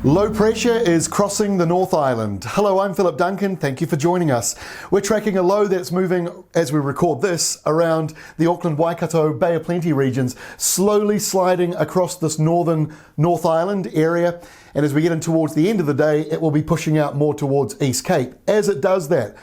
Low pressure is crossing the North Island. Hello, I'm Philip Duncan. Thank you for joining us. We're tracking a low that's moving, as we record this, around the Auckland, Waikato, Bay of Plenty regions, slowly sliding across this northern North Island area. And as we get in towards the end of the day, it will be pushing out more towards East Cape. As it does that,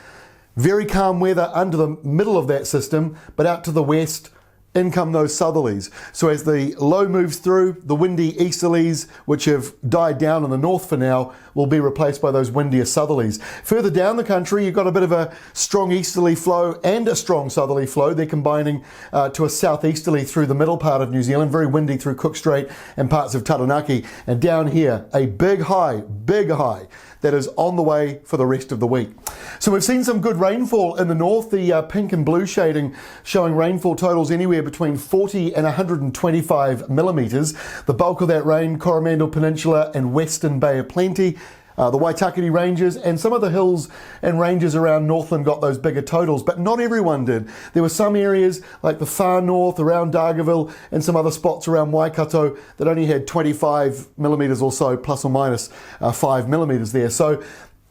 very calm weather under the middle of that system, but out to the west, in come those southerlies. So as the low moves through, the windy easterlies, which have died down in the north for now, will be replaced by those windier southerlies. Further down the country, you've got a bit of a strong easterly flow and a strong southerly flow. They're combining to a southeasterly through the middle part of New Zealand, very windy through Cook Strait and parts of Taranaki. And down here, a big high that is on the way for the rest of the week. So we've seen some good rainfall in the north, the pink and blue shading showing rainfall totals anywhere between 40 and 125 millimetres. The bulk of that rain, Coromandel Peninsula and Western Bay of Plenty. The Waikato ranges and some of the hills and ranges around Northland got those bigger totals, but not everyone did. There were some areas like the far north around Dargaville and some other spots around Waikato that only had 25 millimetres or so, plus or minus 5 millimetres there. So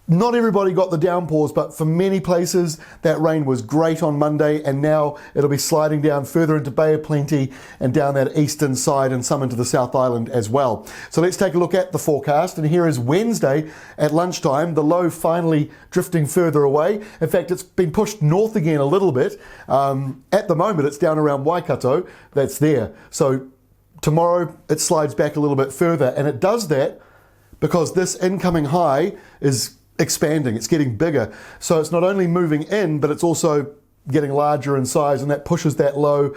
not everybody got the downpours, but for many places that rain was great on Monday, and now it'll be sliding down further into Bay of Plenty and down that eastern side and some into the South Island as well. So let's take a look at the forecast, and here is Wednesday at lunchtime, the low finally drifting further away. In fact, it's been pushed north again a little bit. At the moment, it's down around Waikato. That's there. So tomorrow it slides back a little bit further, and it does that because this incoming high is expanding, it's getting bigger. So it's not only moving in, but it's also getting larger in size, and that pushes that low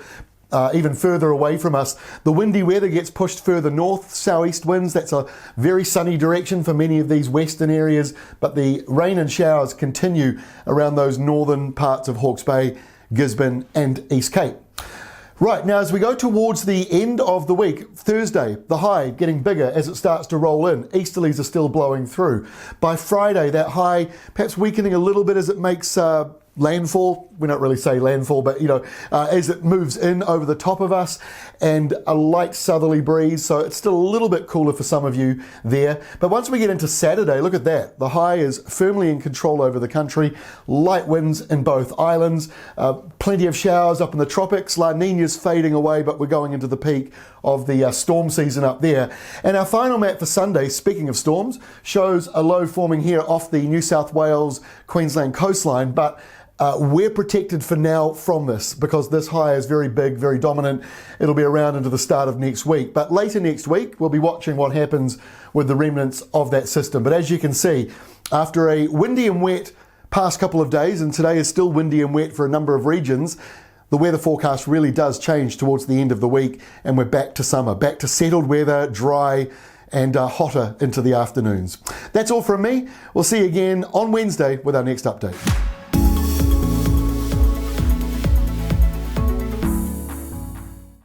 even further away from us. The windy weather gets pushed further north, southeast winds. That's a very sunny direction for many of these western areas, but the rain and showers continue around those northern parts of Hawke's Bay, Gisborne and East Cape. Right, now as we go towards the end of the week, Thursday, the high getting bigger as it starts to roll in. Easterlies are still blowing through. By Friday, that high perhaps weakening a little bit as it makes landfall. We don't really say landfall, but as it moves in over the top of us, and a light southerly breeze, so it's still a little bit cooler for some of you there. But once we get into Saturday, look at that. The high is firmly in control over the country. Light winds in both islands, plenty of showers up in the tropics. La Nina's fading away, but we're going into the peak of the storm season up there. And our final map for Sunday, speaking of storms, shows a low forming here off the New South Wales, Queensland coastline, but we're protected for now from this because this high is very big, very dominant. It'll be around into the start of next week. But later next week, we'll be watching what happens with the remnants of that system. But as you can see, after a windy and wet past couple of days, and today is still windy and wet for a number of regions, the weather forecast really does change towards the end of the week, and we're back to summer, back to settled weather, dry and hotter into the afternoons. That's all from me. We'll see you again on Wednesday with our next update.